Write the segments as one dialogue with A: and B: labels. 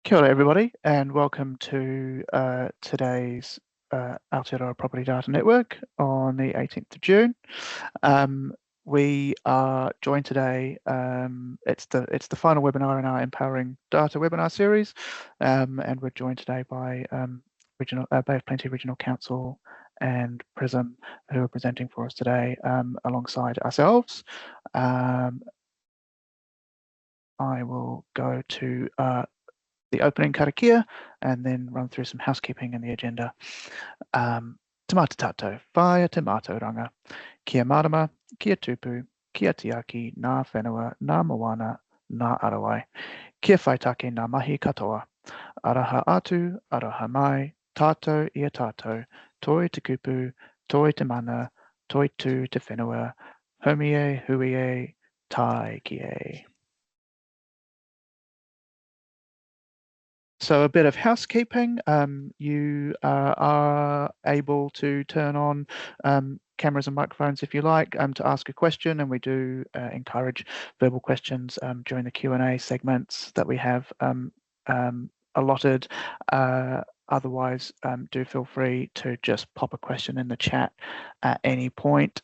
A: Kia ora everybody, and welcome to today's Aotearoa Property Data Network on the 18th of June. We are joined today, it's the final webinar in our Empowering Data webinar series, and we're joined today by Bay of Plenty Regional Council and Prism, who are presenting for us today alongside ourselves. I will go to the opening karakia and then run through some housekeeping and the agenda. Tamata tatou, whaia te mātauranga, kia marama, kia tupu, kia tiaki, nā whenua, nā moana, nā arawai, kia whaitake nā mahi katoa, araha atu, araha mai, tātou ia tātou, toi te kupu, toi te mana, toi tu te whenua, homie, huie, tai kie. So a bit of housekeeping. You are able to turn on cameras and microphones if you like to ask a question, and we do encourage verbal questions during the Q&A segments that we have allotted. Otherwise, do feel free to just pop a question in the chat at any point.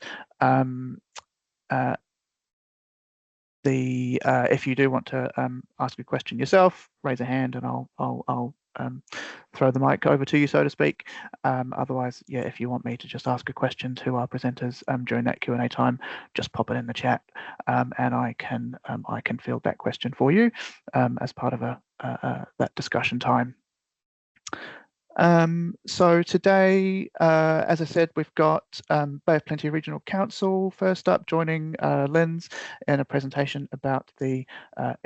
A: If you do want to ask a question yourself, raise a hand and I'll throw the mic over to you, so to speak. Otherwise, yeah, if you want me to just ask a question to our presenters during that Q&A time, just pop it in the chat, and I can field that question for you as part of that discussion time. So today, as I said, we've got Bay of Plenty Regional Council first up, joining LINZ in a presentation about the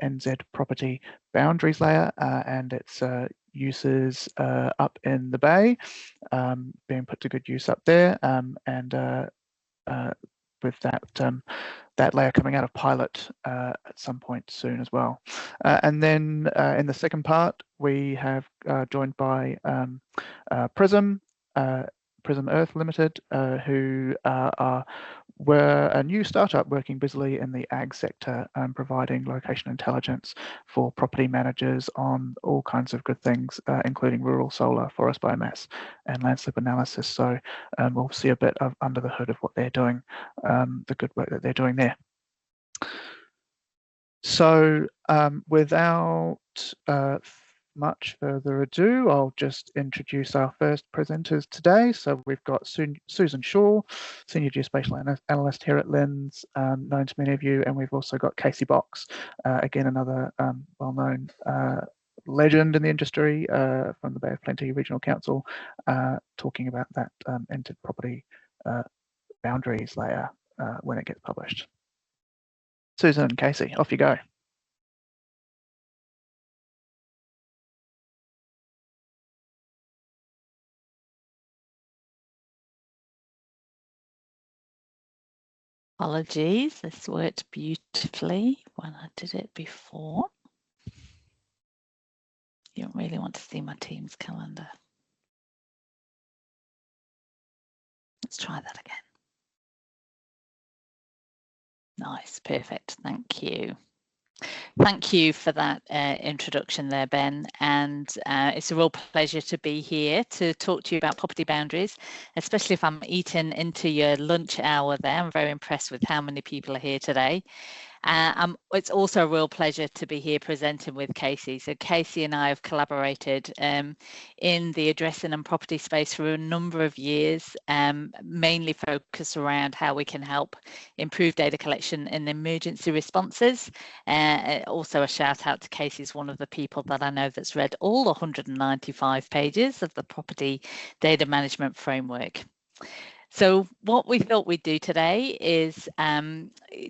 A: NZ property boundaries layer and its uses up in the Bay, being put to good use up there, and with that layer coming out of pilot at some point soon as well. And then in the second part, we have joined by Prism Earth Ltd, who were a new startup working busily in the ag sector, providing location intelligence for property managers on all kinds of good things, including rural solar, forest biomass, and landslip analysis. So we'll see a bit of under the hood of what they're doing, the good work that they're doing there. So without much further ado, I'll just introduce our first presenters today. So we've got Susan Shaw, Senior Geospatial Analyst here at LINZ, known to many of you, and we've also got Casey Box, again, another well-known legend in the industry from the Bay of Plenty Regional Council, talking about that entered property boundaries layer when it gets published. Susan and Casey, off you go.
B: Apologies, this worked beautifully when I did it before. You don't really want to see my team's calendar. Let's try that again. Nice, perfect, thank you. Thank you for that introduction there, Ben, and it's a real pleasure to be here to talk to you about property boundaries, especially if I'm eating into your lunch hour there. I'm very impressed with how many people are here today. It's also a real pleasure to be here presenting with Casey. So Casey and I have collaborated in the addressing and property space for a number of years, mainly focused around how we can help improve data collection and emergency responses. Also a shout out to Casey, is one of the people that I know that's read all 195 pages of the property data management framework. So what we thought we'd do today is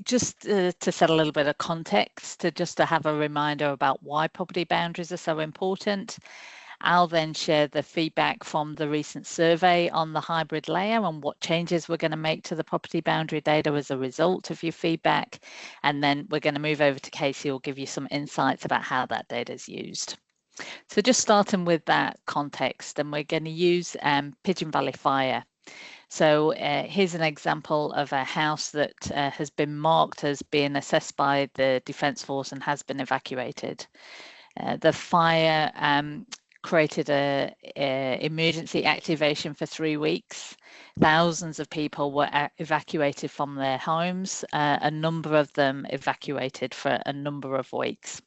B: just to set a little bit of context, to have a reminder about why property boundaries are so important. I'll then share the feedback from the recent survey on the hybrid layer and what changes we're going to make to the property boundary data as a result of your feedback. And then we're going to move over to Casey, who will give you some insights about how that data is used. So just starting with that context, and we're going to use Pigeon Valley Fire. So here's an example of a house that has been marked as being assessed by the Defence Force and has been evacuated. The fire created a emergency activation for 3 weeks. Thousands of people were evacuated from their homes. A number of them evacuated for a number of weeks.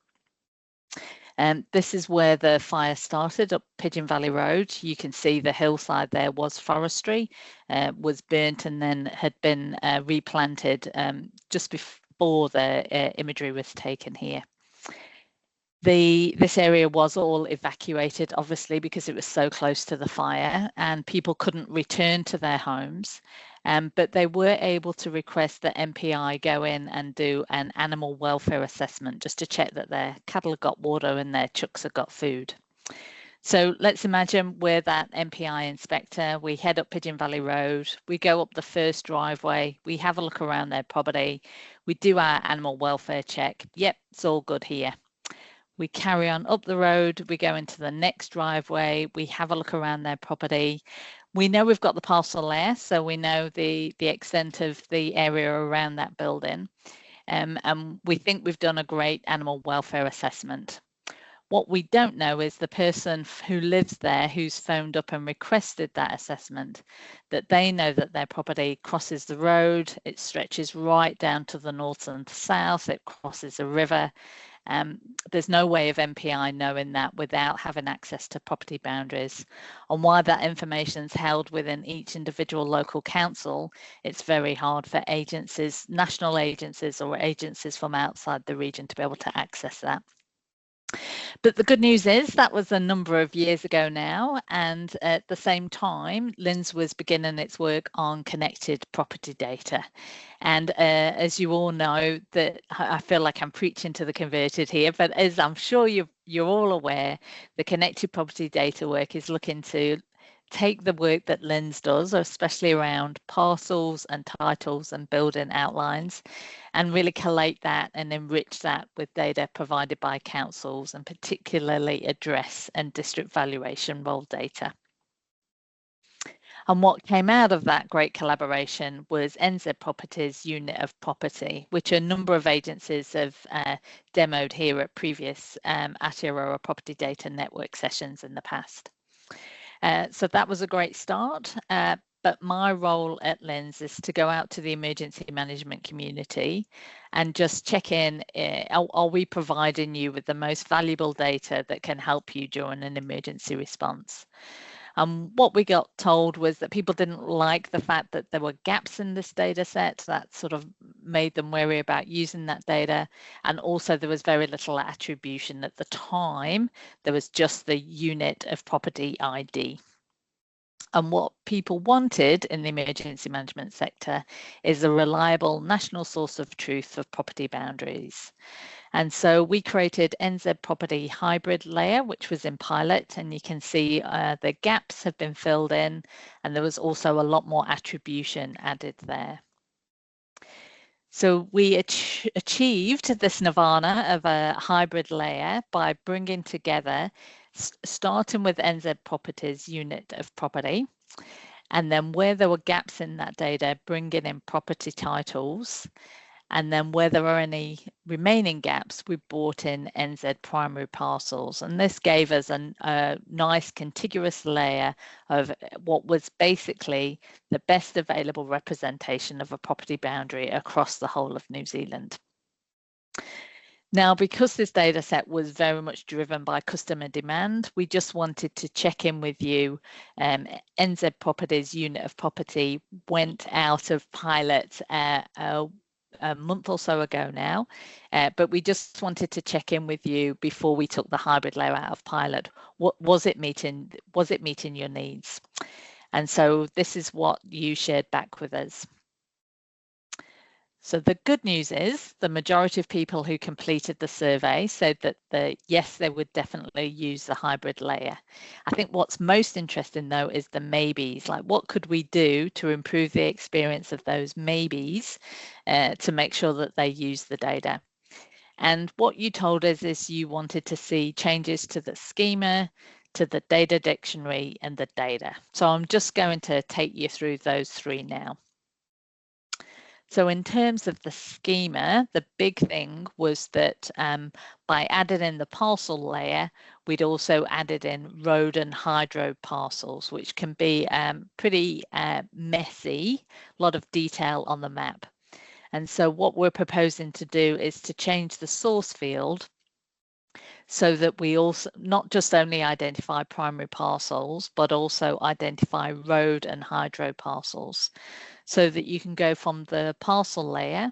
B: This is where the fire started, up Pigeon Valley Road. You can see the hillside there was forestry, was burnt and then had been replanted just before the imagery was taken here. This area was all evacuated, obviously, because it was so close to the fire and people couldn't return to their homes. But they were able to request that MPI go in and do an animal welfare assessment just to check that their cattle have got water and their chooks have got food. So let's imagine we're that MPI inspector. We head up Pigeon Valley Road. We go up the first driveway. We have a look around their property. We do our animal welfare check. Yep, it's all good here. We carry on up the road, we go into the next driveway, we have a look around their property. We know we've got the parcel there, so we know the extent of the area around that building. And we think we've done a great animal welfare assessment. What we don't know is the person who lives there, who's phoned up and requested that assessment, that they know that their property crosses the road, it stretches right down to the north and the south, it crosses a river. There's no way of MPI knowing that without having access to property boundaries. And while that information is held within each individual local council, it's very hard for agencies, national agencies or agencies from outside the region to be able to access that. But the good news is that was a number of years ago now, and at the same time, LINZ was beginning its work on connected property data. And as you all know, that I feel like I'm preaching to the converted here, but as I'm sure you're all aware, the connected property data work is looking to take the work that LINZ does, especially around parcels and titles and building outlines, and really collate that and enrich that with data provided by councils, and particularly address and district valuation role data. And what came out of that great collaboration was NZ Property's unit of property, which a number of agencies have demoed here at previous Aotearoa Property Data Network sessions in the past. So that was a great start, but my role at LINZ is to go out to the emergency management community and just check in, are we providing you with the most valuable data that can help you during an emergency response? What we got told was that people didn't like the fact that there were gaps in this data set. That sort of made them wary about using that data. And also there was very little attribution at the time. There was just the unit of property ID. And what people wanted in the emergency management sector is a reliable national source of truth for property boundaries. And so we created NZ Property Hybrid Layer, which was in pilot, and you can see the gaps have been filled in, and there was also a lot more attribution added there. So we achieved this nirvana of a hybrid layer by bringing together, starting with NZ Property's unit of property, and then where there were gaps in that data, bringing in property titles. And then where there are any remaining gaps, we brought in NZ primary parcels. And this gave us a nice contiguous layer of what was basically the best available representation of a property boundary across the whole of New Zealand. Now, because this data set was very much driven by customer demand, we just wanted to check in with you. NZ Property's unit of property went out of pilot a month or so ago now, but we just wanted to check in with you before we took the hybrid layer out of pilot. Was it meeting your needs? And so this is what you shared back with us. So the good news is the majority of people who completed the survey said that yes, they would definitely use the hybrid layer. I think what's most interesting though is the maybes, like what could we do to improve the experience of those maybes to make sure that they use the data. And what you told us is you wanted to see changes to the schema, to the data dictionary and the data. So I'm just going to take you through those three now. So in terms of the schema, the big thing was that by adding in the parcel layer, we'd also added in road and hydro parcels, which can be pretty messy, a lot of detail on the map. And so what we're proposing to do is to change the source field so that we also not just only identify primary parcels, but also identify road and hydro parcels, so that you can go from the parcel layer.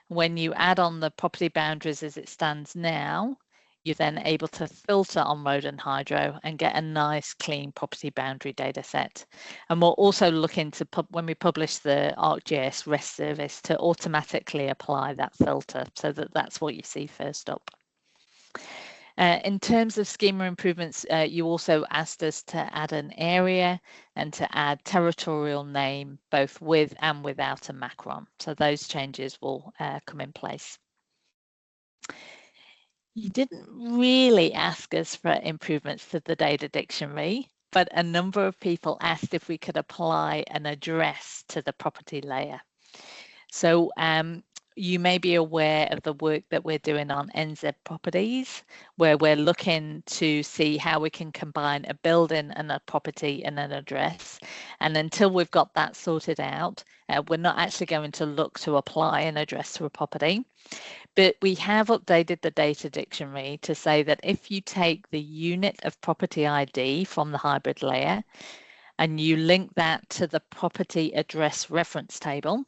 B: When you add on the property boundaries as it stands now, you're then able to filter on road and hydro and get a nice clean property boundary data set. And we'll also look into, when we publish the ArcGIS REST service, to automatically apply that filter so that that's what you see first up. In terms of schema improvements, you also asked us to add an area and to add territorial name, both with and without a macron. So those changes will come in place. You didn't really ask us for improvements to the data dictionary, but a number of people asked if we could apply an address to the property layer. So you may be aware of the work that we're doing on NZ properties, where we're looking to see how we can combine a building and a property and an address. And until we've got that sorted out, we're not actually going to look to apply an address to a property. But we have updated the data dictionary to say that if you take the unit of property ID from the hybrid layer and you link that to the property address reference table,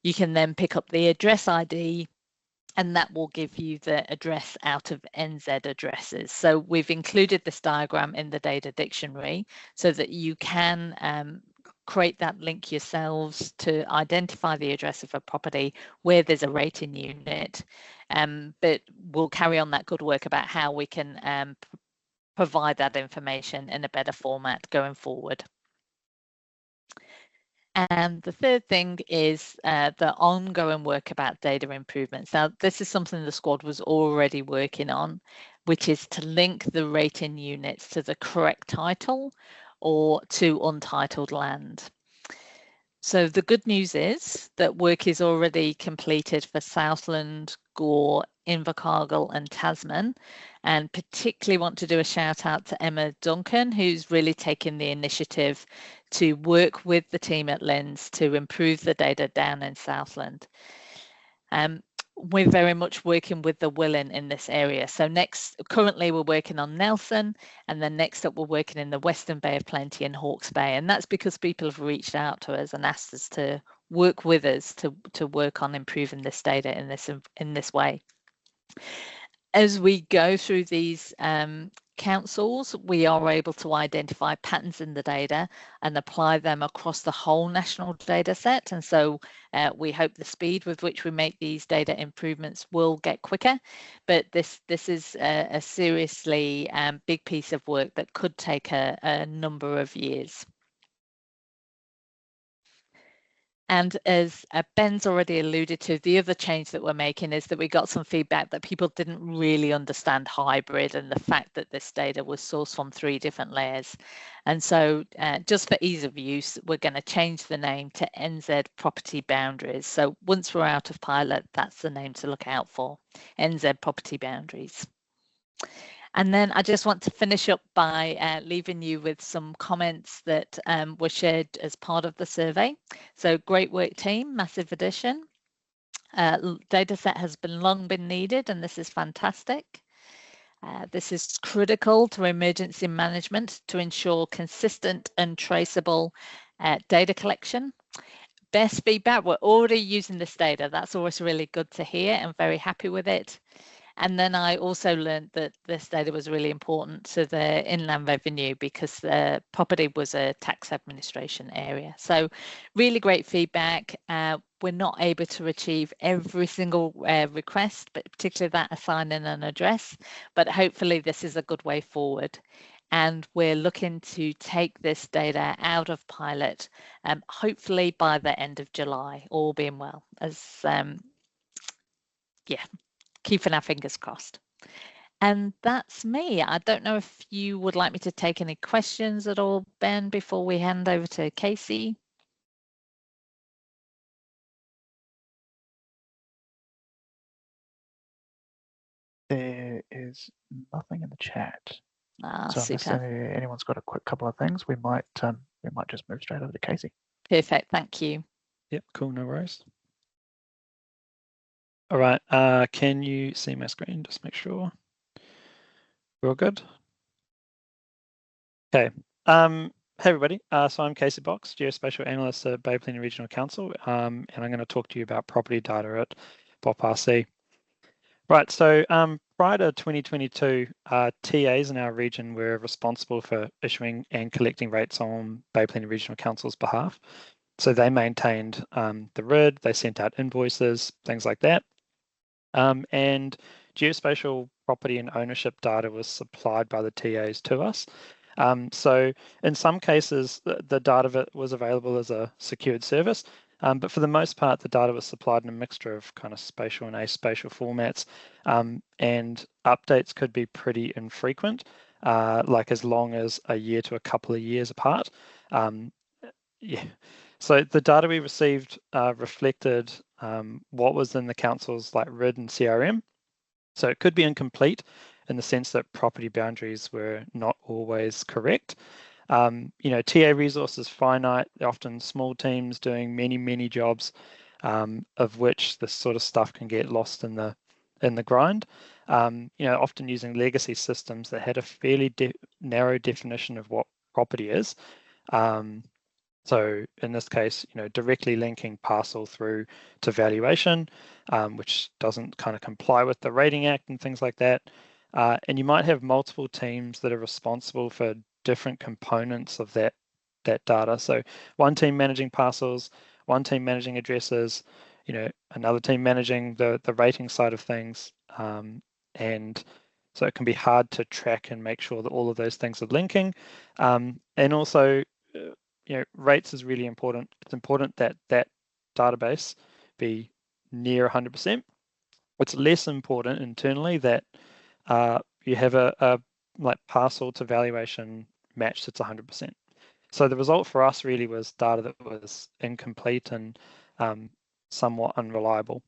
B: you can then pick up the address ID, and that will give you the address out of NZ addresses. So we've included this diagram in the data dictionary so that you can create that link yourselves to identify the address of a property where there's a rating unit. But we'll carry on that good work about how we can provide that information in a better format going forward. And the third thing is the ongoing work about data improvements. Now, this is something the squad was already working on, which is to link the rating units to the correct title or to untitled land. So the good news is that work is already completed for Southland, Gore, Invercargill and Tasman, and particularly want to do a shout out to Emma Duncan, who's really taken the initiative to work with the team at LINZ to improve the data down in Southland. We're very much working with the Willen in this area. So currently we're working on Nelson, and then next up we're working in the Western Bay of Plenty and Hawke's Bay. And that's because people have reached out to us and asked us to work with us to work on improving this data in this way. As we go through these councils, we are able to identify patterns in the data and apply them across the whole national data set. And so we hope the speed with which we make these data improvements will get quicker. But this is a seriously big piece of work that could take a number of years. And as Ben's already alluded to, the other change that we're making is that we got some feedback that people didn't really understand hybrid and the fact that this data was sourced from 3 different layers. And so just for ease of use, we're going to change the name to NZ Property Boundaries. So once we're out of pilot, that's the name to look out for, NZ Property Boundaries. And then I just want to finish up by leaving you with some comments that were shared as part of the survey. So great work team, massive addition. Data set has long been needed, and this is fantastic. This is critical to emergency management to ensure consistent and traceable data collection. Best feedback, we're already using this data. That's always really good to hear and very happy with it. And then I also learned that this data was really important to the inland revenue because the property was a tax administration area. So really great feedback. We're not able to achieve every single request, but particularly that assigning an address, but hopefully this is a good way forward. And we're looking to take this data out of pilot, hopefully by the end of July, all being well, as keeping our fingers crossed. And that's me. I don't know if you would like me to take any questions at all, Ben, before we hand over to Casey.
A: there is nothing in the chat.
B: So
A: unless anyone's got a quick couple of things, we might just move straight over to Casey.
B: Perfect, thank you.
C: Yep, cool, no worries. All right, can you see my screen? Just make sure we're all good. Okay. Hey everybody, so I'm Casey Box, Geospatial Analyst at Bay Plenty Regional Council, and I'm going to talk to you about property data at BOP-RC. Right, so prior to 2022, TAs in our region were responsible for issuing and collecting rates on Bay Plenty Regional Council's behalf. So they maintained the RID, they sent out invoices, things like that. And geospatial property and ownership data was supplied by the TAs to us. So in some cases, the data was available as a secured service, but for the most part, the data was supplied in a mixture of kind of spatial and aspatial formats, and updates could be pretty infrequent, like as long as a year to a couple of years apart. Yeah. So the data we received reflected what was in the council's like RID and CRM. So it could be incomplete in the sense that property boundaries were not always correct. TA resource is finite, often small teams doing many jobs, of which this sort of stuff can get lost in the grind. Often using legacy systems that had a fairly narrow definition of what property is. So in this case, directly linking parcel through to valuation, which doesn't kind of comply with the Rating Act and things like that. And you might have multiple teams that are responsible for different components of that data. So one team managing parcels, one team managing addresses, another team managing the rating side of things. And so it can be hard to track and make sure that all of those things are linking. And also, rates is really important. It's important that that database be near 100%. It's less important internally that you have a like parcel to valuation match that's 100%. So the result for us really was data that was incomplete and somewhat unreliable.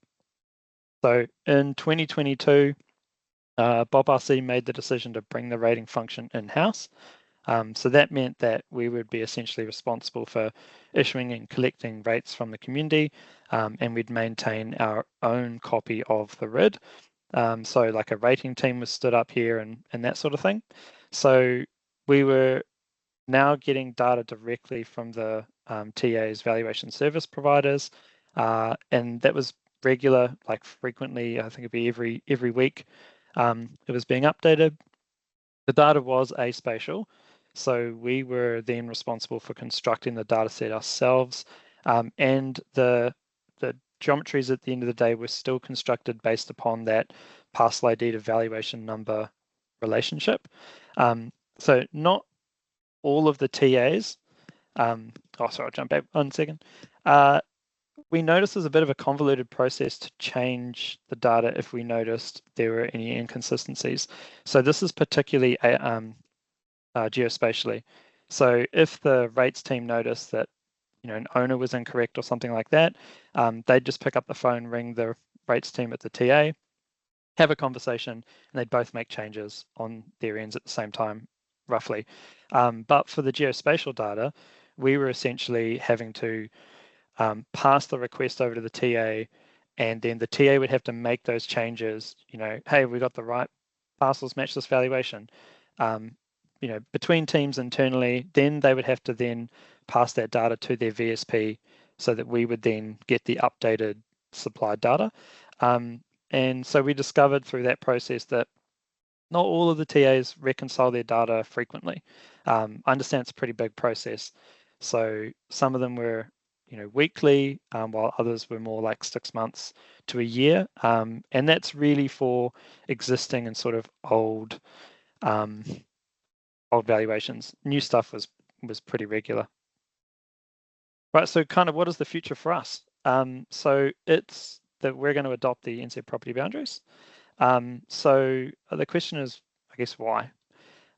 C: So in 2022, BOP-RC made the decision to bring the rating function in-house. So that meant that we would be essentially responsible for issuing and collecting rates from the community, and we'd maintain our own copy of the RID. So like a rating team was stood up here and that sort of thing. So we were now getting data directly from the TA's valuation service providers, and that was regular, like frequently. I think it'd be every week. It was being updated. The data was aspatial, so we were then responsible for constructing the data set ourselves, and the geometries at the end of the day were still constructed based upon that parcel ID to valuation number relationship. So not all of the TAs, sorry, I'll jump back 1 second. We noticed there's a bit of a convoluted process to change the data if we noticed there were any inconsistencies. So this is particularly geospatially. So if the rates team noticed that an owner was incorrect or something like that, they'd just pick up the phone, ring the rates team at the TA, have a conversation, and they'd both make changes on their ends at the same time, roughly. But for the geospatial data, we were essentially having to pass the request over to the TA, and then the TA would have to make those changes. Hey, we got the right parcels match this valuation. Between teams internally, then they would have to then pass that data to their VSP so that we would then get the updated supplied data. And so we discovered through that process that not all of the TAs reconcile their data frequently. I understand it's a pretty big process. So some of them were weekly, while others were more like 6 months to a year. And that's really for existing and sort of old valuations. New stuff was pretty regular. Right, so kind of what is the future for us? So it's that we're going to adopt the NZ property boundaries. So the question is, I guess, why?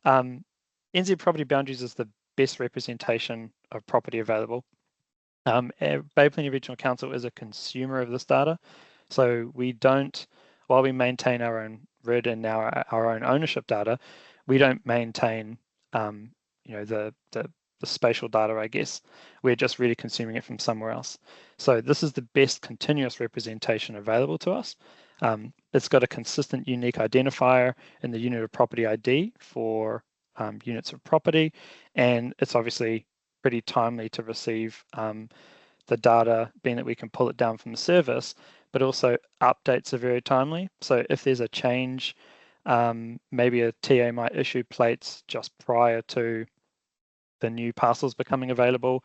C: NZ property boundaries is the best representation of property available. Bay Plenty Regional Council is a consumer of this data, so we don't while we maintain our own RID and our own ownership data, we don't maintain the spatial data, I guess. We're just really consuming it from somewhere else. So this is the best continuous representation available to us. It's got a consistent unique identifier in the unit of property ID for units of property, and it's obviously pretty timely to receive the data, being that we can pull it down from the service, but also updates are very timely. So if there's a change, maybe a TA might issue plates just prior to the new parcels becoming available.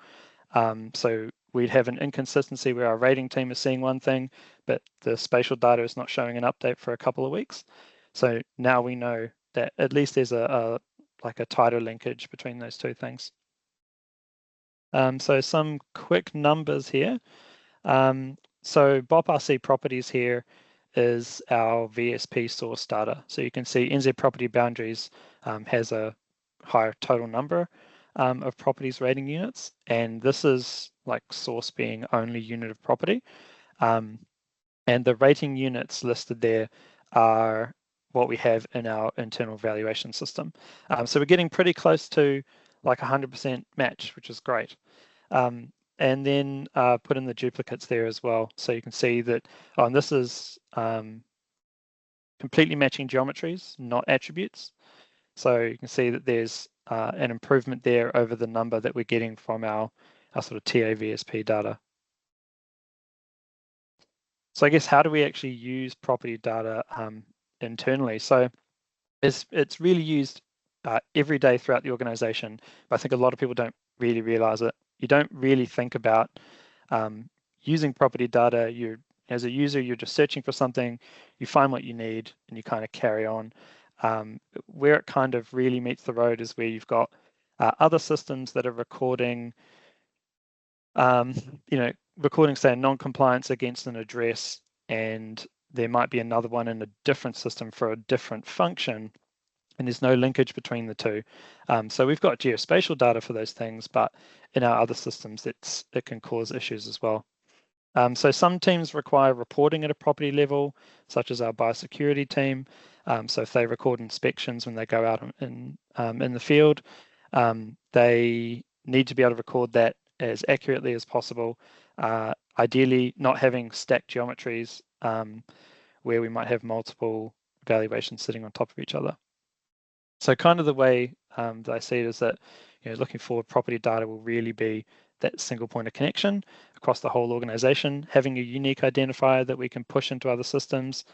C: So we'd have an inconsistency where our rating team is seeing one thing, but the spatial data is not showing an update for a couple of weeks. So now we know that at least there's a tighter linkage between those two things. So some quick numbers here. So BOP-RC properties here is our VSP source data. So you can see NZ property boundaries has a higher total number of properties rating units, and this is like source being only unit of property. And the rating units listed there are what we have in our internal valuation system. So we're getting pretty close to like 100% match, which is great. And then put in the duplicates there as well. So you can see that, and this is completely matching geometries, not attributes. So you can see that there's an improvement there over the number that we're getting from our sort of TA VSP data. So I guess how do we actually use property data internally? So it's really used every day throughout the organization, but I think a lot of people don't really realize it. You don't really think about using property data. As a user, you're just searching for something, you find what you need, and you kind of carry on. Where it kind of really meets the road is where you've got other systems that are recording, recording, say, a non-compliance against an address, and there might be another one in a different system for a different function, and there's no linkage between the two. So we've got geospatial data for those things, but in our other systems, it can cause issues as well. So some teams require reporting at a property level, such as our biosecurity team. So if they record inspections when they go out in the field, they need to be able to record that as accurately as possible. Ideally, not having stacked geometries where we might have multiple valuations sitting on top of each other. So kind of the way that I see it is that looking forward, property data will really be that single point of connection across the whole organization. Having a unique identifier that we can push into other systems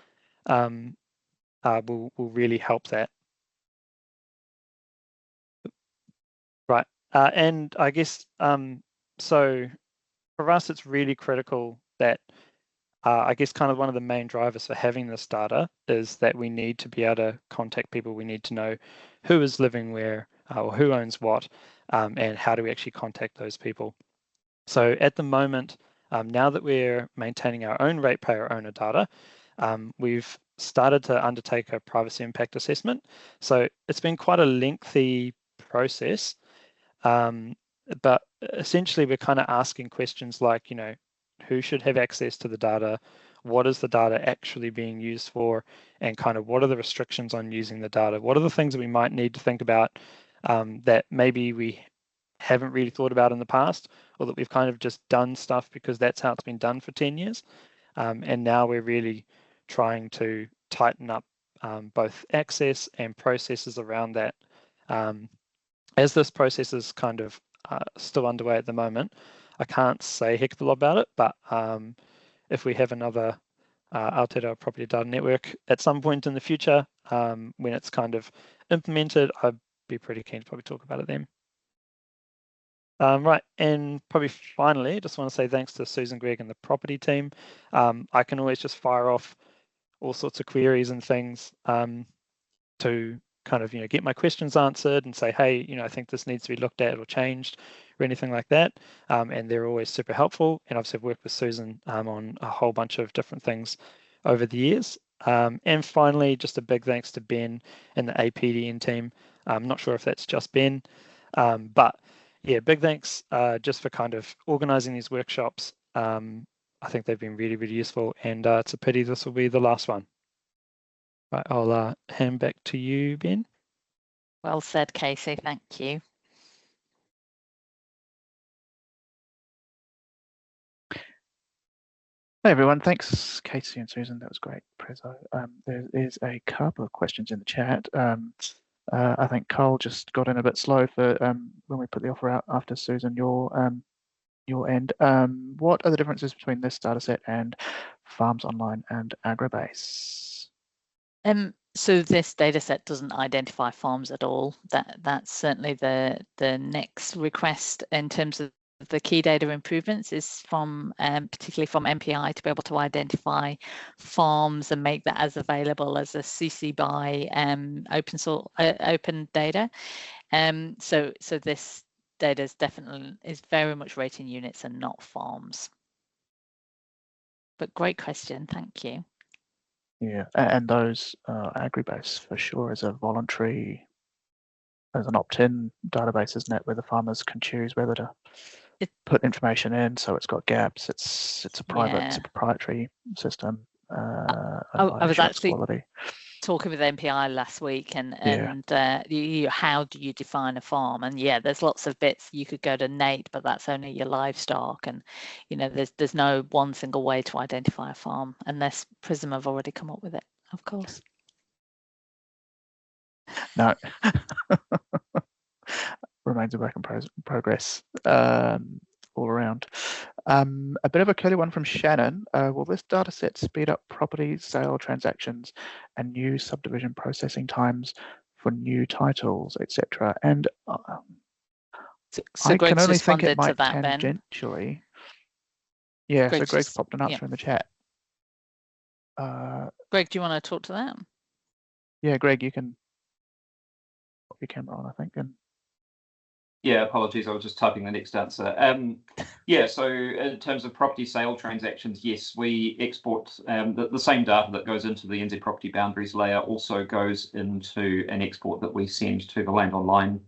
C: will really help that. Right, and I guess so for us, it's really critical that I guess kind of one of the main drivers for having this data is that we need to be able to contact people. We need to know who is living where or who owns what, and how do we actually contact those people. So at the moment, now that we're maintaining our own ratepayer owner data, we've started to undertake a privacy impact assessment. So it's been quite a lengthy process, but essentially we're kind of asking questions like, who should have access to the data? What is the data actually being used for? And kind of what are the restrictions on using the data? What are the things that we might need to think about that maybe we haven't really thought about in the past, or that we've kind of just done stuff because that's how it's been done for 10 years. And now we're really trying to tighten up both access and processes around that. As this process is kind of still underway at the moment, I can't say a heck of a lot about it, but if we have another Aotearoa Property Data Network at some point in the future, when it's kind of implemented, I'd be pretty keen to probably talk about it then. Right, and probably finally, just want to say thanks to Susan, Greg, and the property team. I can always just fire off all sorts of queries and things to kind of get my questions answered and say, hey, I think this needs to be looked at or changed or anything like that. And they're always super helpful. And I've worked with Susan on a whole bunch of different things over the years. And finally, just a big thanks to Ben and the APDN team. I'm not sure if that's just Ben, but yeah, big thanks just for kind of organizing these workshops. I think they've been really, really useful, and it's a pity this will be the last one. Right, I'll hand back to you, Ben.
B: Well said, Casey. Thank you.
A: Hey everyone, thanks Casey and Susan, that was great prezzo. There is a couple of questions in the chat. I think Carl just got in a bit slow for when we put the offer out after Susan, your end. What are the differences between this dataset and Farms Online and Agribase?
B: So this data set doesn't identify farms at all. That's certainly the next request in terms of the key data improvements is from particularly from MPI to be able to identify farms and make that as available as a CC BY open data. So this data is very much rating units and not farms. But great question, thank you.
A: Yeah, and those Agribase for sure is a voluntary, as an opt-in database, isn't it, where the farmers can choose whether to put information in. So it's got gaps. It's a private, it's a proprietary system.
B: I was actually
A: quality.
B: Talking with MPI last week, and how do you define a farm? And yeah, there's lots of bits. You could go to Nate, but that's only your livestock, and there's no one single way to identify a farm unless Prism have already come up with it, of course.
A: No. Remains a work in progress all around. A bit of a curly one from Shannon. Will this data set speed up property sale transactions and new subdivision processing times for new titles, etc.? And
B: so
A: I
B: Greg's
A: can only think
B: responded
A: it might
B: to that,
A: tangentially.
B: Ben.
A: Yeah, so Greg's popped an answer in the chat.
B: Greg, do you want to talk to that?
A: Yeah, Greg, you can put your camera on, I think. And
D: yeah, apologies, I was just typing the next answer. Yeah, so in terms of property sale transactions, yes, we export the same data that goes into the NZ property boundaries layer also goes into an export that we send to the Land Online,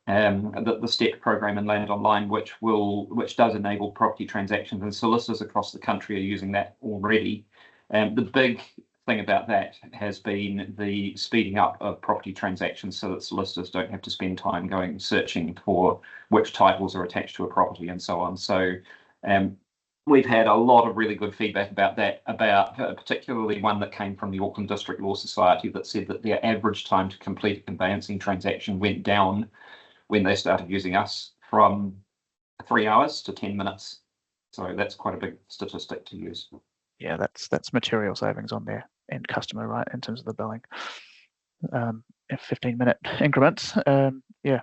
D: the STEP program in Land Online, which does enable property transactions, and solicitors across the country are using that already. The big thing about that has been the speeding up of property transactions so that solicitors don't have to spend time going searching for which titles are attached to a property and so on. So we've had a lot of really good feedback about that, particularly one that came from the Auckland District Law Society that said that their average time to complete a conveyancing transaction went down when they started using us from 3 hours to 10 minutes. So that's quite a big statistic to use.
A: Yeah, that's material savings on their end customer, right, in terms of the billing. In 15-minute increments. Yeah.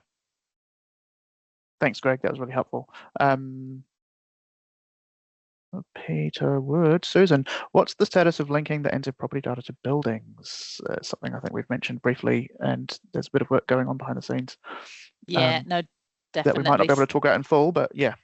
A: Thanks, Greg. That was really helpful. Peter Wood. Susan, what's the status of linking the NZ property data to buildings? Something I think we've mentioned briefly, and there's a bit of work going on behind the scenes.
B: Yeah, no, definitely.
A: That we might not be able to talk about in full, but yeah.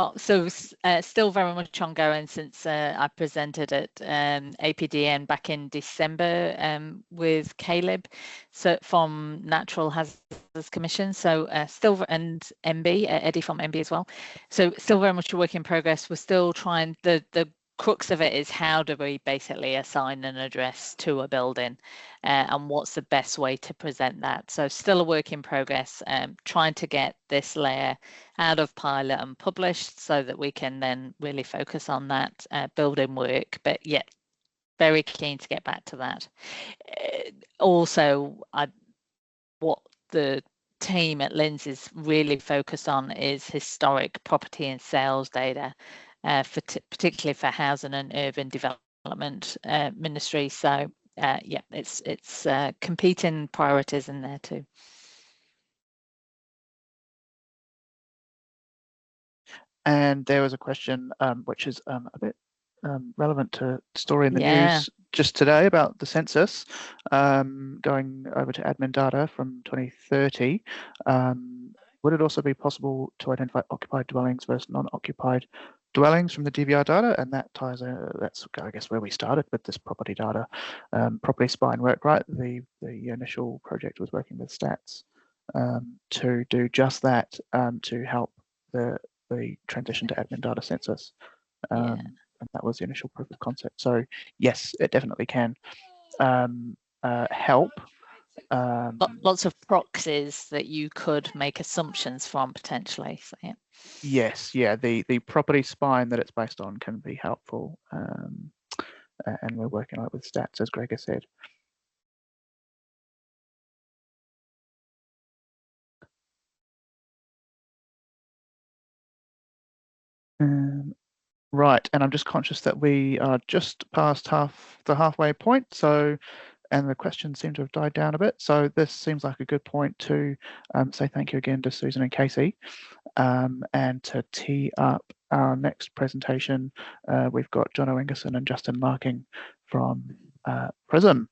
B: Oh, so still very much ongoing since I presented at APDN back in December with Caleb, so from Natural Hazards Commission. So still, and MB, Eddie from MB as well. So still very much a work in progress. We're still trying. The crux of it is how do we basically assign an address to a building, and what's the best way to present that. So still a work in progress, trying to get this layer out of pilot and published so that we can then really focus on that building work. But yeah, very keen to get back to that. Also, what the team at LINZ is really focused on is historic property and sales data, particularly for housing and urban development ministry. So yeah, it's competing priorities in there too.
A: And there was a question which is a bit relevant to story in the news just today about the census going over to admin data from 2030. Would it also be possible to identify occupied dwellings versus non-occupied dwellings from the DVR data? And that ties that's I guess where we started with this property data. Property spine work, right? The initial project was working with stats to do just that, to help the transition to admin data census. And that was the initial proof of concept. So yes, it definitely can. help.
B: Lots of proxies that you could make assumptions from potentially. So, yeah.
A: Yes, yeah, the property spine that it's based on can be helpful, and we're working on it with stats, as Gregor said. Right, and I'm just conscious that we are just past the halfway point, so, and the questions seem to have died down a bit, so this seems like a good point to say thank you again to Susan and Casey, and to tee up our next presentation. We've got Jono Ingerson and Justin Larking from Prism,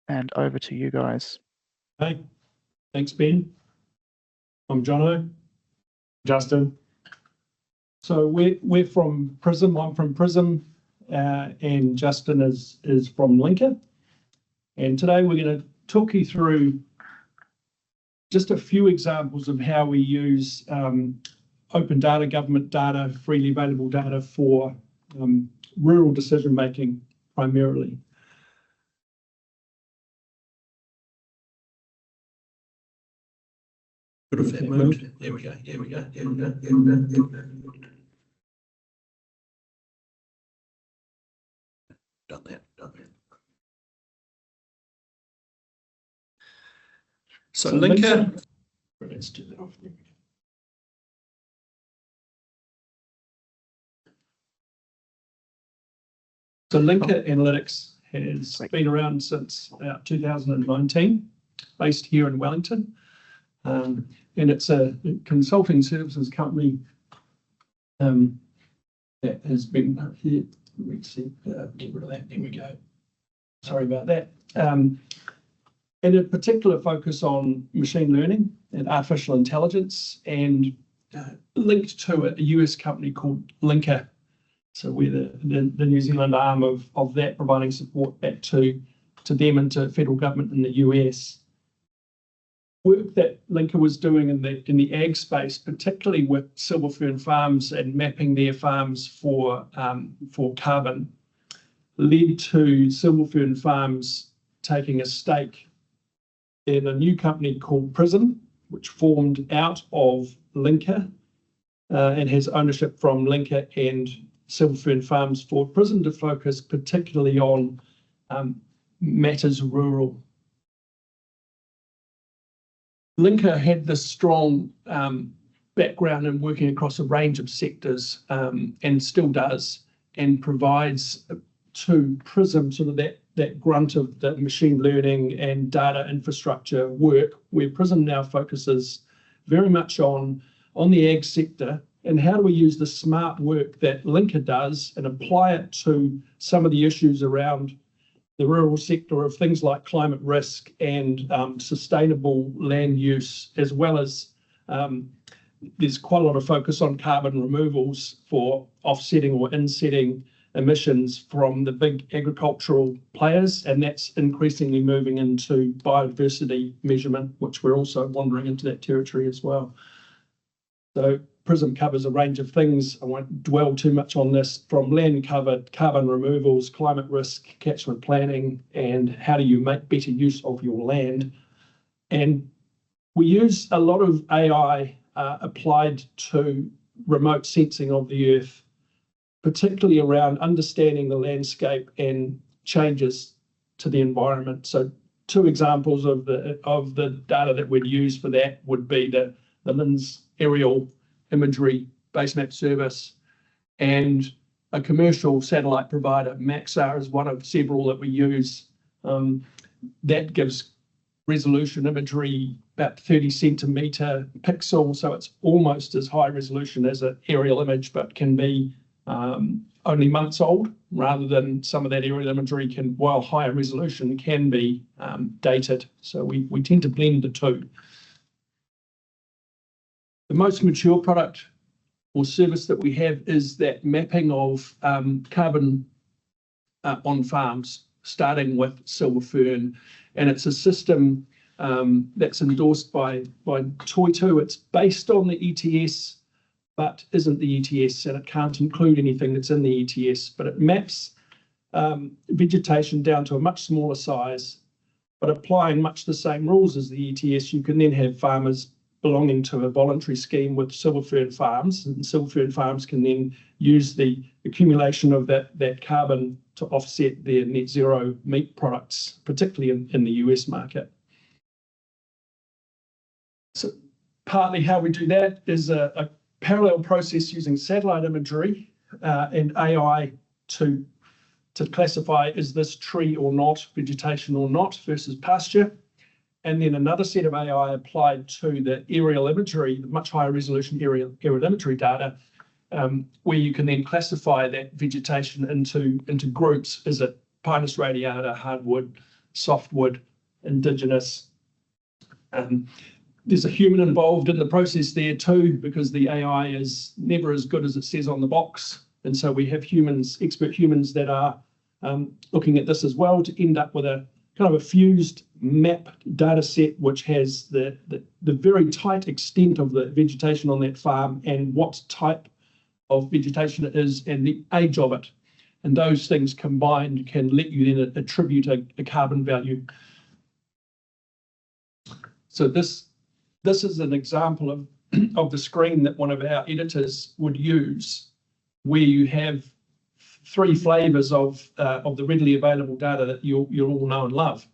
A: and over to you guys.
E: Hey, thanks, Ben. I'm Jono, Justin. So we're from Prism. I'm from Prism, and Justin is from LINZ. And today we're going to talk you through just a few examples of how we use open data, government data, freely available data for rural decision making primarily. Could have that moved. There we go. There we go. There we go. There we go. There we go. Done that. So LINZ. Let's do that off. There we go. So LINZ Analytics has been around since about 2019, based here in Wellington. And it's a consulting services company that has been here. Let's see, get rid of that. There we go. Sorry about that. And a particular focus on machine learning and artificial intelligence, and linked to a US company called LINZ. So we're the New Zealand arm of that, providing support back to them and to federal government in the US. Work that LINZ was doing in the ag space, particularly with silver fern farms and mapping their farms for carbon, led to silver fern farms taking a stake in a new company called Prism, which formed out of LINZ and has ownership from LINZ and silver fern farms, for Prism to focus particularly on matters rural. LINZ had this strong background in working across a range of sectors, and still does, and provides to Prism sort of that grunt of the machine learning and data infrastructure work, where Prism now focuses very much on the ag sector, and how do we use the smart work that LINZ does and apply it to some of the issues around the rural sector of things like climate risk and sustainable land use, as well as there's quite a lot of focus on carbon removals for offsetting or insetting emissions from the big agricultural players, and that's increasingly moving into biodiversity measurement, which we're also wandering into that territory as well. So Prism covers a range of things. I won't dwell too much on this, from land cover, carbon removals, climate risk, catchment planning, and how do you make better use of your land. And we use a lot of AI applied to remote sensing of the earth, particularly around understanding the landscape and changes to the environment. So two examples of the data that we'd use for that would be the LINZ aerial imagery base map service, and a commercial satellite provider, Maxar, is one of several that we use. That gives resolution imagery about 30 centimetre pixel, so it's almost as high resolution as an aerial image, but can be only months old, rather than some of that aerial imagery can, while higher resolution, can be dated. So we tend to blend the two. The most mature product or service that we have is that mapping of carbon on farms, starting with silver fern, and it's a system that's endorsed by Toitu. It's based on the ETS, but isn't the ETS, and it can't include anything that's in the ETS, but it maps vegetation down to a much smaller size, but applying much the same rules as the ETS, you can then have farmers belonging to a voluntary scheme with silver fern farms, and silver fern farms can then use the accumulation of that carbon to offset their net zero meat products, particularly in the US market. So partly how we do that is a parallel process using satellite imagery and AI to classify, is this tree or not, vegetation or not versus pasture. And then another set of AI applied to the aerial imagery, the much higher resolution aerial imagery data, where you can then classify that vegetation into groups. Is it Pinus radiata, hardwood, softwood, indigenous? There's a human involved in the process there too, because the AI is never as good as it says on the box. And so we have humans, expert humans, that are looking at this as well to end up with a kind of a fused map data set, which has the very tight extent of the vegetation on that farm and what type of vegetation it is and the age of it. And those things combined can let you then attribute a carbon value. So this is an example of the screen that one of our editors would use, where you have three flavors of the readily available data that you'll all know and love.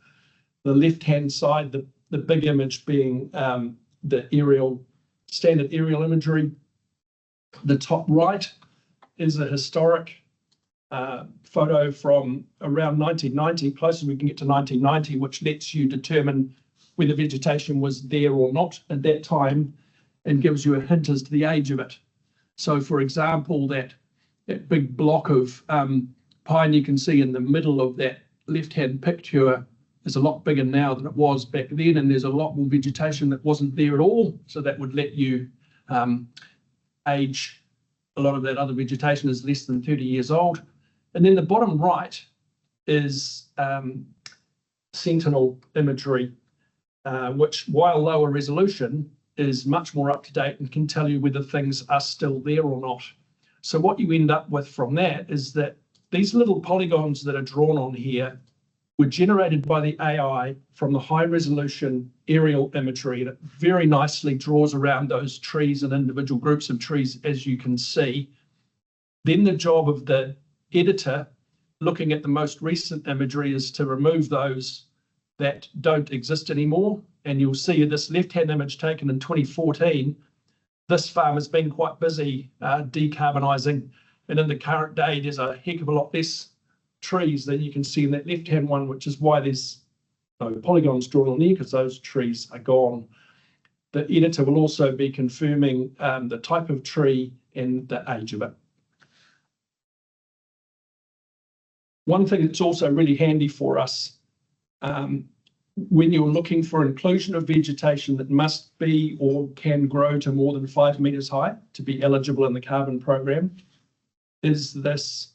E: The left-hand side, the big image being the standard aerial imagery. The top right is a historic photo from around 1990, close as we can get to 1990, which lets you determine whether vegetation was there or not at that time and gives you a hint as to the age of it. So, for example, that big block of pine you can see in the middle of that left-hand picture is a lot bigger now than it was back then, and there's a lot more vegetation that wasn't there at all. So that would let you age a lot of that other vegetation is less than 30 years old. And then the bottom right is sentinel imagery, which, while lower resolution, is much more up to date and can tell you whether things are still there or not. So what you end up with from that is that these little polygons that are drawn on here were generated by the AI from the high resolution aerial imagery, and it very nicely draws around those trees and individual groups of trees, as you can see. Then the job of the editor, looking at the most recent imagery, is to remove those that don't exist anymore. And you'll see this left-hand image taken in 2014. This farm has been quite busy decarbonising, and in the current day, there's a heck of a lot less trees than you can see in that left-hand one, which is why there's no polygons drawn on there, because those trees are gone. The editor will also be confirming the type of tree and the age of it. One thing that's also really handy for us when you're looking for inclusion of vegetation that must be or can grow to more than 5 metres high to be eligible in the carbon program is this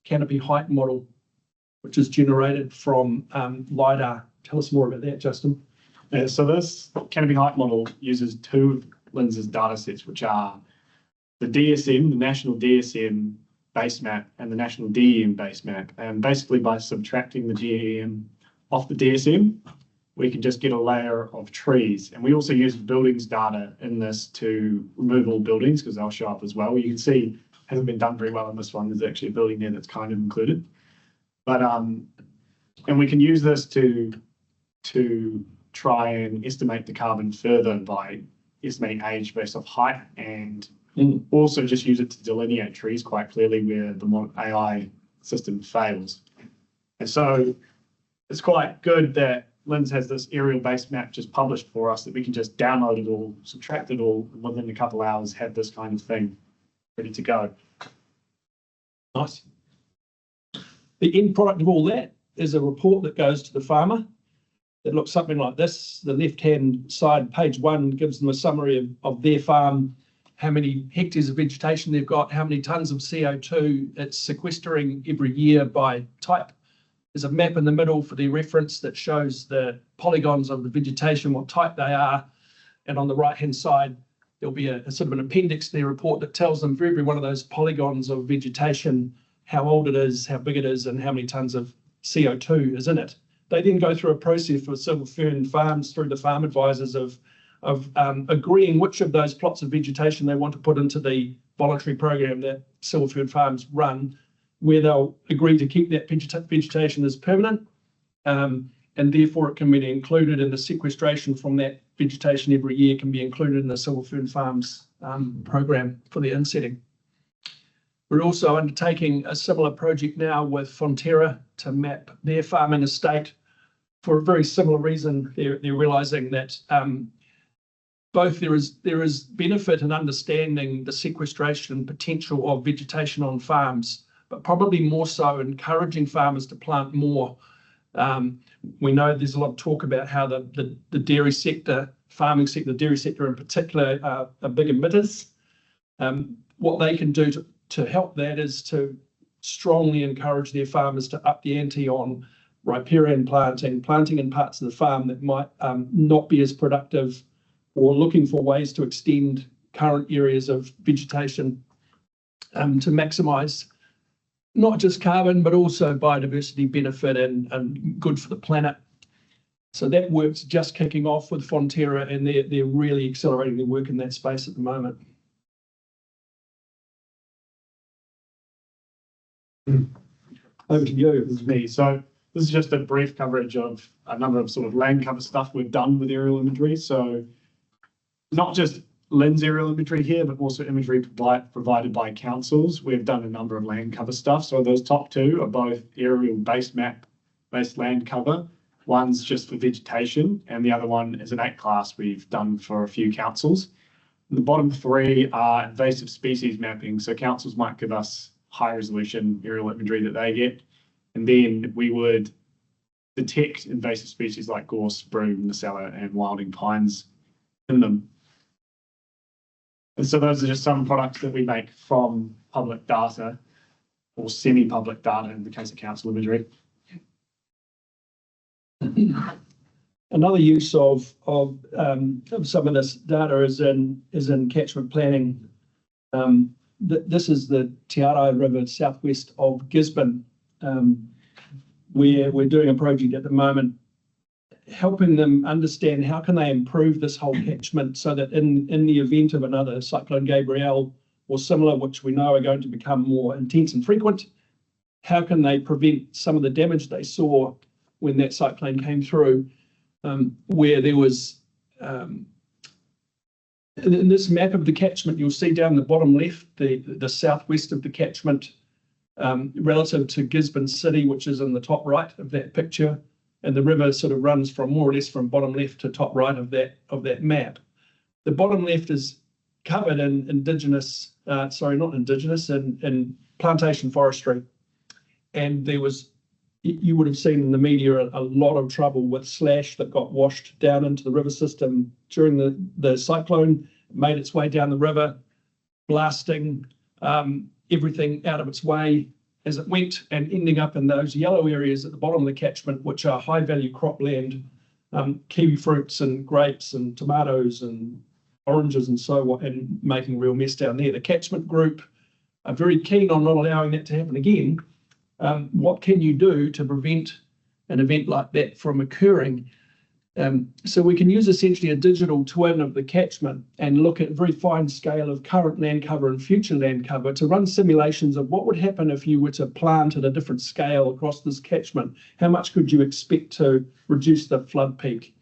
E: canopy height model, which is generated from LIDAR. Tell us more about that, Justin.
F: Yeah, so this canopy height model uses two of LINZ's data sets, which are the DSM, the national DSM base map, and the national DEM base map. And basically by subtracting the DEM off the DSM, we can just get a layer of trees. And we also use buildings data in this to remove all buildings, because they'll show up as well. You can see it hasn't been done very well in this one. There's actually a building there that's kind of included. But and we can use this to try and estimate the carbon further by estimating age based off height, and also just use it to delineate trees quite clearly where the AI system fails. And so it's quite good that LINZ has this aerial base map just published for us that we can just download it all, subtract it all, and within a couple of hours have this kind of thing ready to go.
E: Nice. The end product of all that is a report that goes to the farmer that looks something like this. The left-hand side, page 1, gives them a summary of their farm, how many hectares of vegetation they've got, how many tonnes of CO2 it's sequestering every year by type. There's a map in the middle for the reference that shows the polygons of the vegetation, what type they are. And on the right-hand side, there'll be a sort of an appendix to their report that tells them for every one of those polygons of vegetation, how old it is, how big it is, and how many tons of CO2 is in it. They then go through a process for silver fern farms through the farm advisors of agreeing which of those plots of vegetation they want to put into the voluntary program that silver fern farms run, where they'll agree to keep that vegetation as permanent, and therefore it can be included in the sequestration from that vegetation every year can be included in the silver fern farms program for the insetting. We're also undertaking a similar project now with Fonterra to map their farming estate for a very similar reason. They're realising that both there is benefit in understanding the sequestration potential of vegetation on farms, but probably more so encouraging farmers to plant more. We know there's a lot of talk about how the dairy sector, farming sector, the dairy sector in particular, are big emitters. What they can do to help that is to strongly encourage their farmers to up the ante on riparian planting in parts of the farm that might not be as productive, or looking for ways to extend current areas of vegetation to maximise not just carbon, but also biodiversity benefit and good for the planet. So that work's just kicking off with Fonterra, and they're really accelerating their work in that space at the moment.
F: Over to you. This is me. So this is just a brief coverage of a number of sort of land cover stuff we've done with aerial imagery. So not just LINZ aerial imagery here, but also imagery provided by councils. We've done a number of land cover stuff. So those top two are both aerial base map based land cover. One's just for vegetation, and the other one is an 8 class we've done for a few councils. The bottom three are invasive species mapping. So councils might give us high resolution aerial imagery that they get, and then we would detect invasive species like gorse, broom, nacella, and wilding pines in them. And so those are just some products that we make from public data, or semi-public data in the case of council imagery.
E: Another use of some of this data is in catchment planning. This is the Te Arai River southwest of Gisborne, where we're doing a project at the moment, helping them understand how can they improve this whole catchment so that in the event of another Cyclone Gabrielle or similar, which we know are going to become more intense and frequent, how can they prevent some of the damage they saw when that cyclone came through, where there was, in this map of the catchment, you'll see down the bottom left, the southwest of the catchment relative to Gisborne City, which is in the top right of that picture. And the river sort of runs from more or less from bottom left to top right of that map. The bottom left is covered in in plantation forestry. And there was, you would have seen in the media, a lot of trouble with slash that got washed down into the river system during the cyclone, made its way down the river, blasting everything out of its way as it went, and ending up in those yellow areas at the bottom of the catchment, which are high value cropland, kiwi fruits and grapes and tomatoes and oranges and so on, and making a real mess down there. The catchment group are very keen on not allowing that to happen again. What can you do to prevent an event like that from occurring? So we can use essentially a digital twin of the catchment and look at a very fine scale of current land cover and future land cover to run simulations of what would happen if you were to plant at a different scale across this catchment. How much could you expect to reduce the flood peak?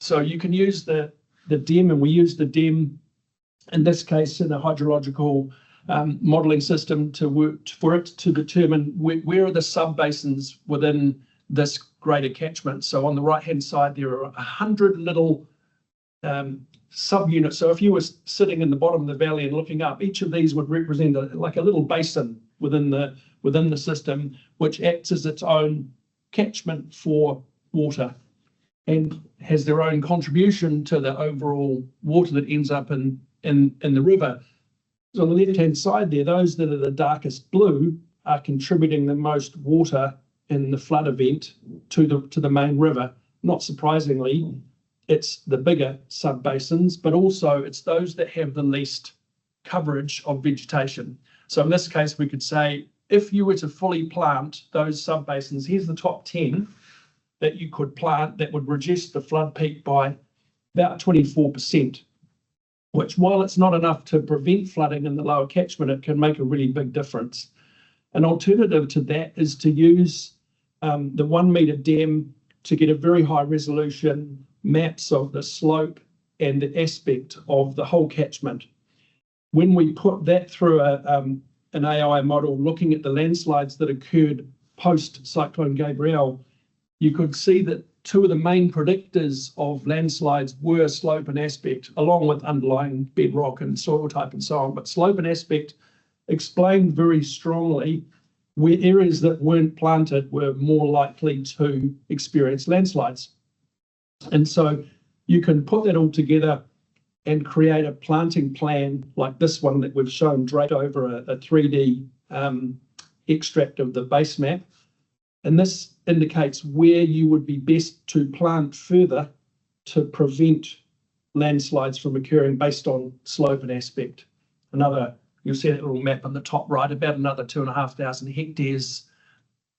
E: So you can use the DEM, and we use the DEM in this case in a hydrological modelling system to work for it to determine where are the sub-basins within this greater catchment. So on the right-hand side, there are 100 little subunits. So if you were sitting in the bottom of the valley and looking up, each of these would represent like a little basin within the system, which acts as its own catchment for water and has their own contribution to the overall water that ends up in the river. So on the left-hand side there, those that are the darkest blue are contributing the most water in the flood event to the main river. Not surprisingly, it's the bigger sub-basins, but also it's those that have the least coverage of vegetation. So in this case, we could say if you were to fully plant those subbasins, here's the top 10 that you could plant that would reduce the flood peak by about 24%, which, while it's not enough to prevent flooding in the lower catchment, it can make a really big difference. An alternative to that is to use the 1 metre dam to get a very high resolution maps of the slope and the aspect of the whole catchment. When we put that through an AI model looking at the landslides that occurred post Cyclone Gabrielle, you could see that 2 of the main predictors of landslides were slope and aspect, along with underlying bedrock and soil type and so on. But slope and aspect explained very strongly where areas that weren't planted were more likely to experience landslides. And so you can put that all together and create a planting plan like this one that we've shown draped over a 3D extract of the base map. And this indicates where you would be best to plant further to prevent landslides from occurring based on slope and aspect. You'll see that little map on the top right, about another 2,500 hectares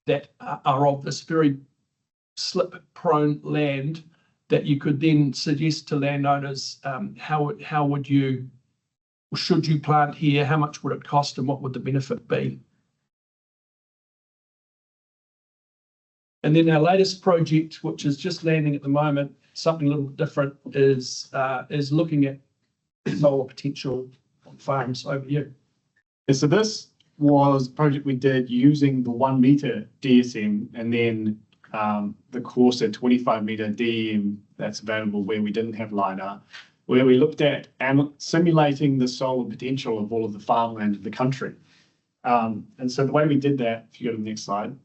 E: that are of this very slip-prone land that you could then suggest to landowners should you plant here, how much would it cost and what would the benefit be? And then our latest project, which is just landing at the moment, something a little different, is looking at solar potential on farms. Over here.
F: Yeah, so this was a project we did using the 1 metre DSM and then the coarser 25 metre DEM that's available where we didn't have LiDAR, where we looked at simulating the solar potential of all of the farmland of the country. And so the way we did that, if you go to the next slide,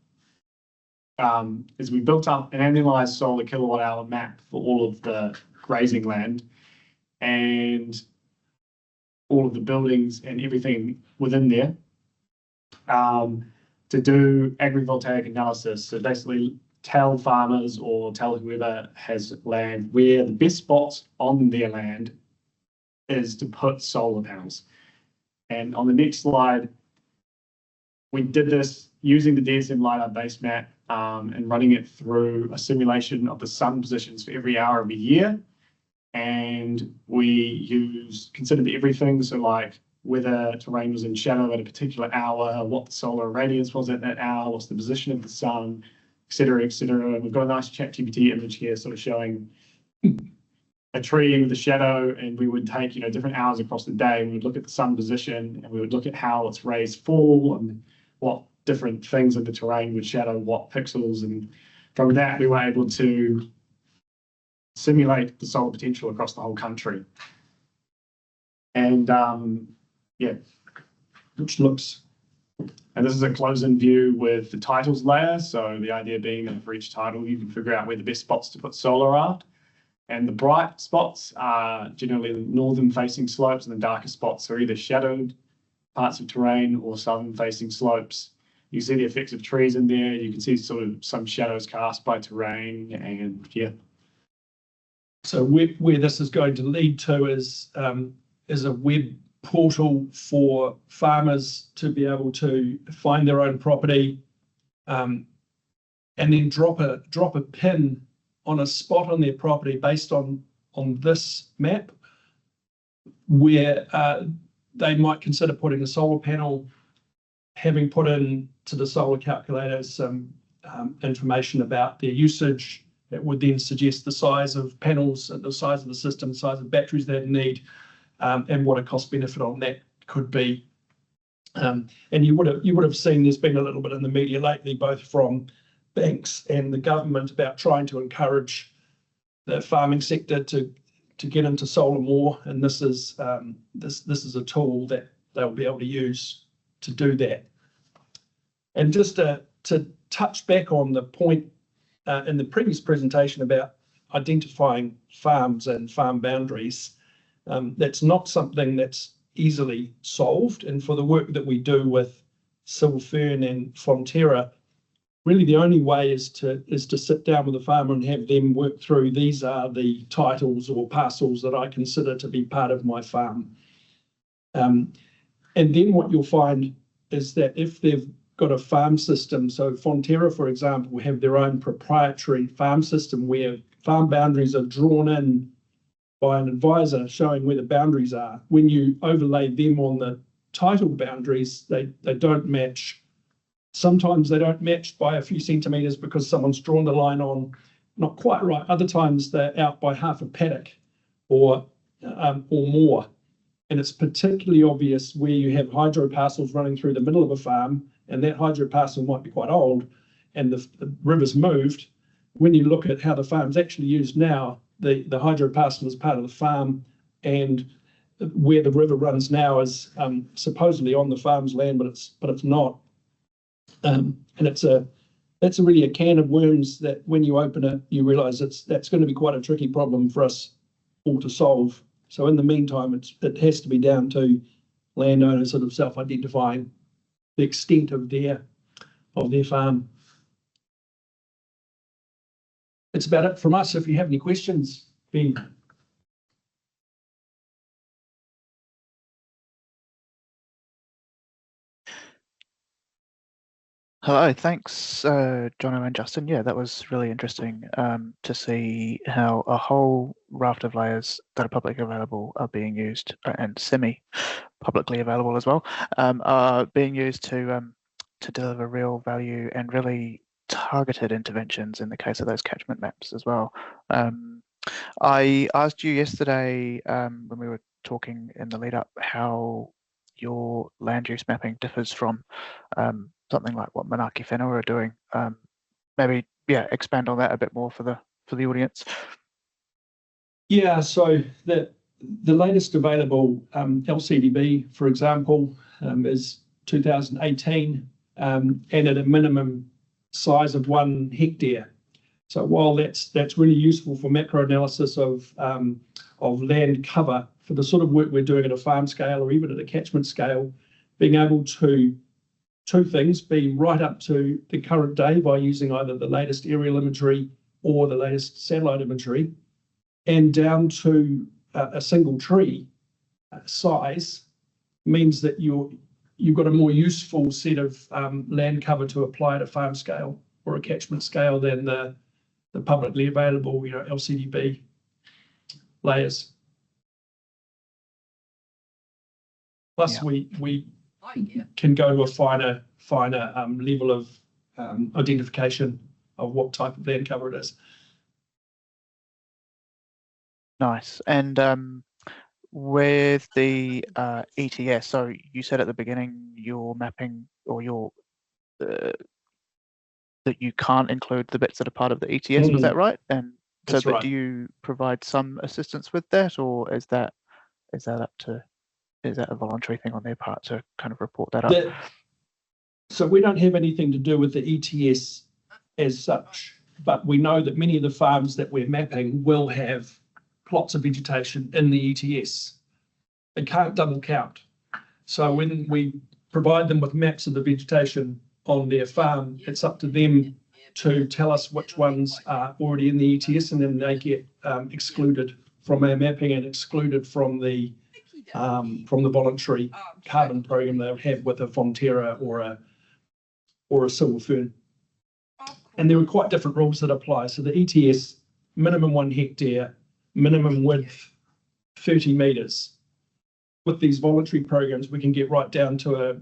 F: is we built up an annualized solar kilowatt hour map for all of the grazing land and all of the buildings and everything within there to do agrivoltaic analysis. So basically tell farmers or tell whoever has land where the best spots on their land is to put solar panels. And on the next slide, we did this using the DSM LiDAR base map and running it through a simulation of the sun positions for every hour of the year. And we considered everything, so like whether terrain was in shadow at a particular hour, what the solar radiance was at that hour, what's the position of the sun, et cetera, et cetera. And we've got a nice ChatGPT image here sort of showing a tree with a shadow, and we would take, different hours across the day, and we would look at the sun position, and we would look at how its rays fall and what different things in the terrain would shadow what pixels. And from that, we were able to simulate the solar potential across the whole country. And which looks, and this is a close-in view with the titles layer. So the idea being that for each title, you can figure out where the best spots to put solar are. And the bright spots are generally the northern-facing slopes, and the darker spots are either shadowed parts of terrain or southern-facing slopes. You see the effects of trees in there. You can see sort of some shadows cast by terrain, and yeah.
E: So where this is going to lead to is a web portal for farmers to be able to find their own property, and then drop a pin on a spot on their property based on this map, where they might consider putting a solar panel, having put in to the solar calculator some information about their usage. It would then suggest the size of panels, the size of the system, the size of batteries they need, and what a cost benefit on that could be. And you would have seen there's been a little bit in the media lately, both from banks and the government, about trying to encourage the farming sector to get into solar more. And this is this is a tool that they'll be able to use to do that. And just to touch back on the point in the previous presentation about identifying farms and farm boundaries, that's not something that's easily solved. And for the work that we do with Silver Fern and Fonterra, really the only way is to sit down with the farmer and have them work through, these are the titles or parcels that I consider to be part of my farm. And then what you'll find is that if they've got a farm system. So Fonterra, for example, have their own proprietary farm system where farm boundaries are drawn in by an advisor showing where the boundaries are. When you overlay them on the title boundaries, they don't match. Sometimes they don't match by a few centimetres because someone's drawn the line on not quite right. Other times they're out by half a paddock or more. And it's particularly obvious where you have hydro parcels running through the middle of a farm, and that hydro parcel might be quite old, and the river's moved. When you look at how the farm's actually used now, the hydro parcel is part of the farm, and where the river runs now is supposedly on the farm's land, but it's not. And that's really a can of worms that when you open it, you realise that's going to be quite a tricky problem for us all to solve. So in the meantime, it has to be down to landowners sort of self-identifying the extent of their farm. That's about it from us. If you have any questions, Ben.
A: Hello, thanks, Jono and Justin. Yeah, that was really interesting to see how a whole raft of layers that are publicly available are being used, and semi-publicly available as well, are being used to deliver real value and really targeted interventions in the case of those catchment maps as well. I asked you yesterday when we were talking in the lead up how your land use mapping differs from something like what Manaaki Whenua are doing. Maybe, yeah, expand on that a bit more for the audience.
E: Yeah, so the latest available LCDB, for example, is 2018, and at a minimum size of 1 hectare. So while that's really useful for macro analysis of land cover for the sort of work we're doing at a farm scale or even at a catchment scale, being able to two things, be right up to the current day by using either the latest aerial imagery or the latest satellite imagery, and down to a single tree size, means that you've got a more useful set of land cover to apply at a farm scale or a catchment scale than the publicly available, LCDB layers. Plus, yeah, we can go to a finer level of identification of what type of land cover it is.
A: Nice. And with the ETS, so you said at the beginning your mapping or your that you can't include the bits that are part of the ETS. Was that right? And so,
E: that's right.
A: Do you provide some assistance with that, or is that a voluntary thing on their part to kind of report that up?
E: So we don't have anything to do with the ETS as such, but we know that many of the farms that we're mapping will have plots of vegetation in the ETS. They can't double count. So when we provide them with maps of the vegetation on their farm, it's up to them to tell us which ones are already in the ETS, and then they get excluded from our mapping and excluded from the voluntary carbon program they'll have with a Fonterra or a silver fern. And there are quite different rules that apply. So the ETS, minimum 1 hectare, minimum width 30 metres. With these voluntary programs, we can get right down to a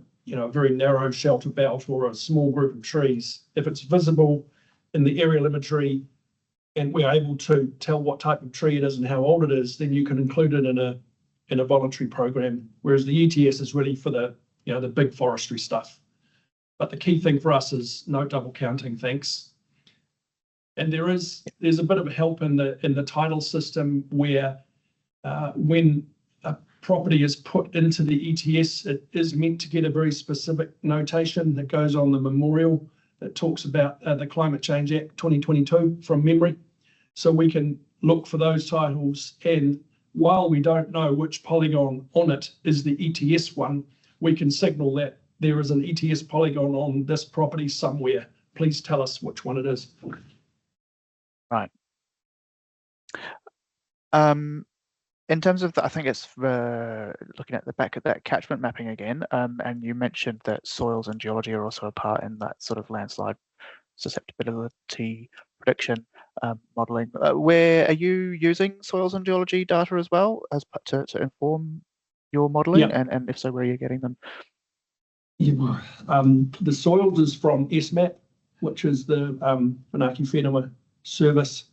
E: very narrow shelter belt or a small group of trees. If it's visible in the aerial imagery and we're able to tell what type of tree it is and how old it is, then you can include it in a voluntary program. Whereas the ETS is really for the big forestry stuff. But the key thing for us is no double counting, thanks. And there's a bit of help in the title system where when a property is put into the ETS, it is meant to get a very specific notation that goes on the memorial that talks about the Climate Change Act 2022 from memory. So we can look for those titles, and while we don't know which polygon on it is the ETS one, we can signal that there is an ETS polygon on this property somewhere. Please tell us which one it is.
A: Right. In terms of, I think it's looking at the back of that catchment mapping again, and you mentioned that soils and geology are also a part in that sort of landslide susceptibility prediction modelling. Where are you using soils and geology data as well as to inform your modelling, and if so, where are you getting them?
E: Yeah, the soils is from SMAP, which is the Manaaki Whenua service.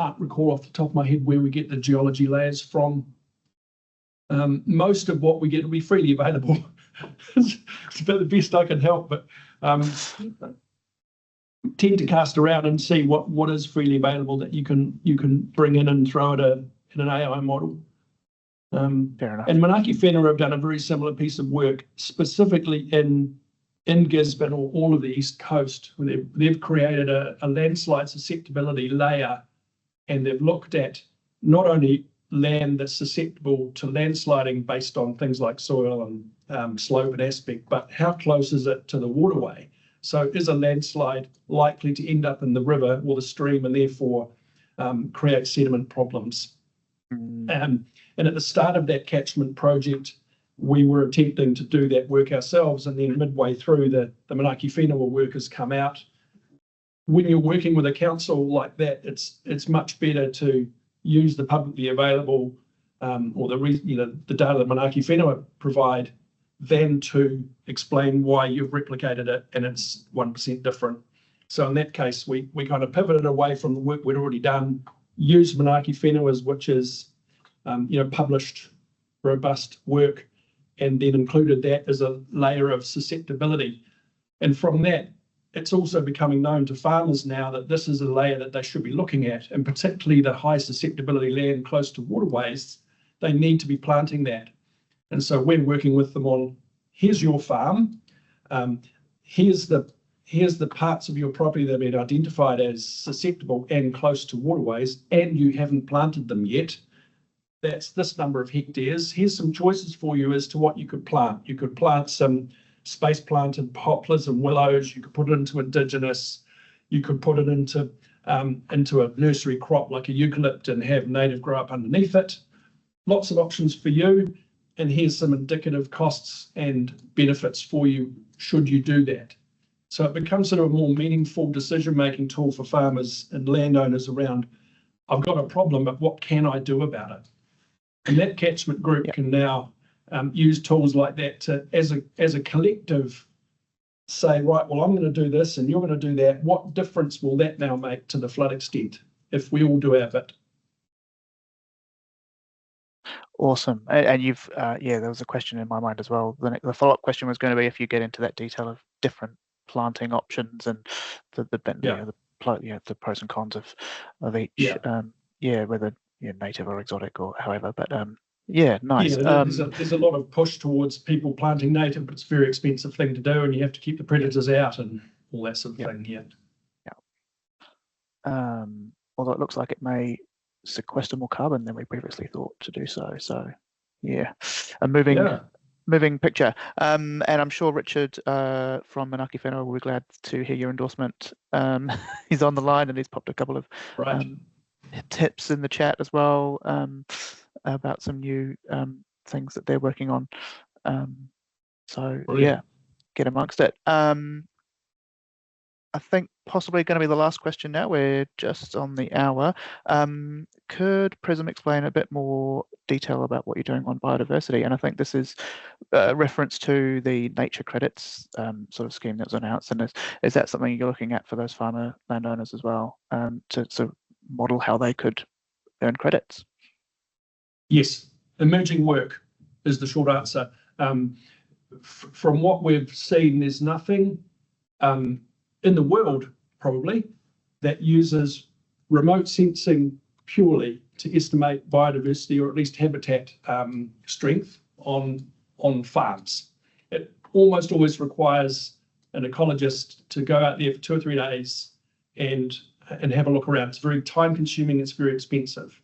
E: Can't recall off the top of my head where we get the geology layers from. Most of what we get will be freely available. It's about the best I can help, but tend to cast around and see what is freely available that you can bring in and throw it in an AI model.
A: Fair enough.
E: And Manaaki Whenua have done a very similar piece of work, specifically in Gisborne or all of the East Coast, where they've created a landslide susceptibility layer, and they've looked at not only land that's susceptible to landsliding based on things like soil and slope and aspect, but how close is it to the waterway? So is a landslide likely to end up in the river or the stream and therefore create sediment problems? And at the start of that catchment project, we were attempting to do that work ourselves, and then midway through the Manaaki Whenua workers come out. When you're working with a council like that, it's much better to use the publicly available or the data that Manaaki Whenua provide than to explain why you've replicated it and it's 1% different. So in that case, we kind of pivoted away from the work we'd already done, used Manaaki Whenua's, which is published, robust work, and then included that as a layer of susceptibility. And from that, it's also becoming known to farmers now that this is a layer that they should be looking at, and particularly the high susceptibility land close to waterways, they need to be planting that. And so we're working with them on, here's your farm, here's the parts of your property that have been identified as susceptible and close to waterways, and you haven't planted them yet. That's this number of hectares. Here's some choices for you as to what you could plant. You could plant some space planted poplars and willows. You could put it into indigenous. You could put it into a nursery crop like a eucalypt and have native grow up underneath it. Lots of options for you. And here's some indicative costs and benefits for you should you do that. So it becomes sort of a more meaningful decision-making tool for farmers and landowners around, I've got a problem, but what can I do about it? And that catchment group can now use tools like that to, as a collective, say, right, well, I'm going to do this and you're going to do that. What difference will that now make to the flood extent if we all do our bit?
A: Awesome. And you've, there was a question in my mind as well. The follow-up question was going to be if you get into that detail of different planting options and the pros and cons of each, whether native or exotic or however. But nice.
E: There's a lot of push towards people planting native, but it's a very expensive thing to do, and you have to keep the predators out and all that sort of thing.
A: Although it looks like it may sequester more carbon than we previously thought to do so. So a moving picture. And I'm sure Richard from Manaaki Whenua will be glad to hear your endorsement. He's on the line and he's popped a couple of tips in the chat as well about some new things that they're working on. Get amongst it. I think possibly going to be the last question now. We're just on the hour. Could Prism explain a bit more detail about what you're doing on biodiversity? And I think this is a reference to the nature credits sort of scheme that was announced. And is that something you're looking at for those farmer landowners as well, to sort of model how they could earn credits?
E: Yes, emerging work is the short answer. From what we've seen, there's nothing in the world probably that uses remote sensing purely to estimate biodiversity or at least habitat strength on farms. It almost always requires an ecologist to go out there for 2 or 3 days and have a look around. It's very time consuming, it's very expensive.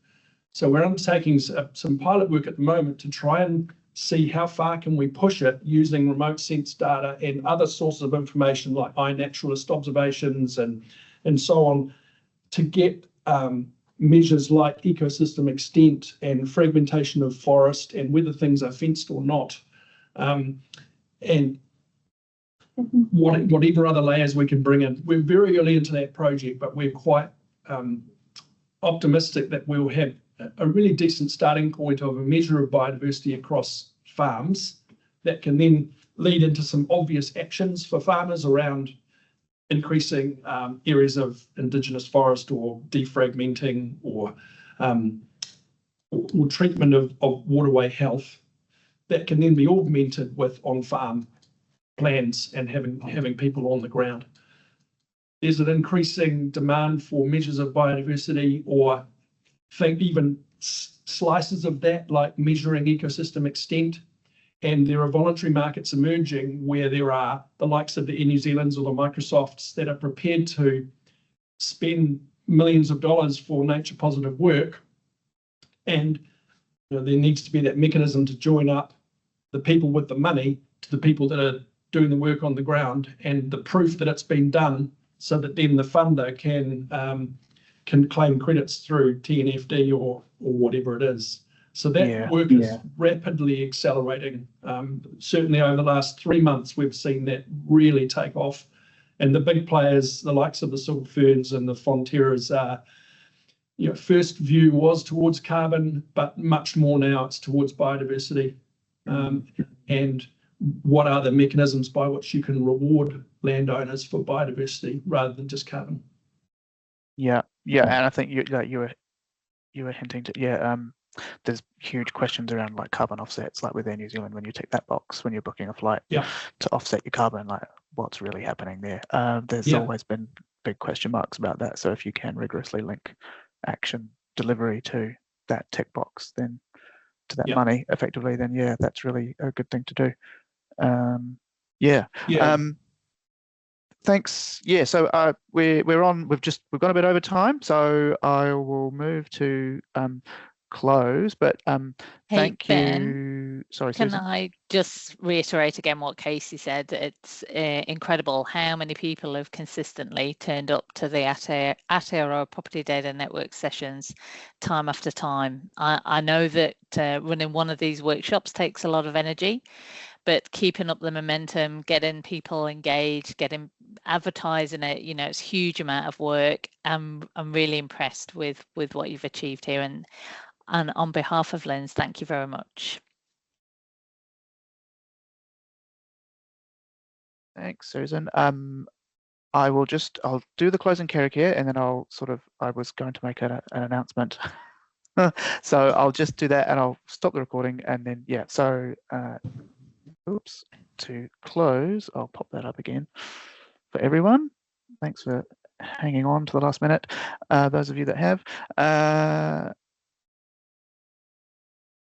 E: So we're undertaking some pilot work at the moment to try and see how far can we push it using remote sense data and other sources of information like iNaturalist observations and so on to get measures like ecosystem extent and fragmentation of forest and whether things are fenced or not, and whatever other layers we can bring in. We're very early into that project, but we're quite optimistic that we'll have a really decent starting point of a measure of biodiversity across farms that can then lead into some obvious actions for farmers around increasing areas of indigenous forest or defragmenting or treatment of waterway health that can then be augmented with on-farm plans and having people on the ground. There's an increasing demand for measures of biodiversity, or think even slices of that, like measuring ecosystem extent. And there are voluntary markets emerging where there are the likes of the Air New Zealands or the Microsofts that are prepared to spend millions of dollars for nature positive work. And there needs to be that mechanism to join up the people with the money to the people that are doing the work on the ground, and the proof that it's been done, so that then the funder can claim credits through TNFD or whatever it is. So that work is rapidly accelerating. Certainly over the last 3 months, we've seen that really take off. And the big players, the likes of the Silver Ferns and the Fonterras, first view was towards carbon, but much more now it's towards biodiversity. And what are the mechanisms by which you can reward landowners for biodiversity rather than just carbon?
A: Yeah, and I think you were hinting to there's huge questions around like carbon offsets, like with Air New Zealand, when you tick that box when you're booking a flight to offset your carbon, like what's really happening there. There's always been big question marks about that. So if you can rigorously link action delivery to that tick box, then to that money effectively, then that's really a good thing to do. Thanks. So we've gone a bit over time, so I will move to close, but thank you. Sorry,
B: can
A: Susan.
B: I just reiterate again what Casey said? It's incredible how many people have consistently turned up to the Aotearoa Property Data Network sessions time after time. I know that running one of these workshops takes a lot of energy, but keeping up the momentum, getting people engaged, getting advertising it, it's a huge amount of work. I'm really impressed with what you've achieved here, and on behalf of LINZ, thank you very much.
A: Thanks, Susan. I'll do the closing karakia, and then I was going to make an announcement. So I'll just do that and I'll stop the recording, and then to close, I'll pop that up again for everyone. Thanks for hanging on to the last minute, those of you that have.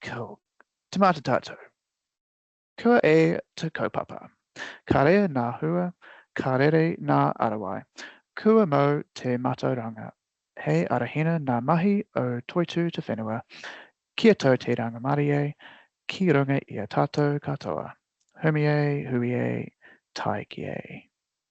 A: Cool. Te mata tātou. Kua e te kaupapa. Ka rea ngā hua, ka rere ngā arawai. Kua mau te matauranga. Hei arahina ngā mahi o toitu te whenua. Kia tau te rangamari e, ki runga i a tātou katoa. Humie, huie, tai ki e.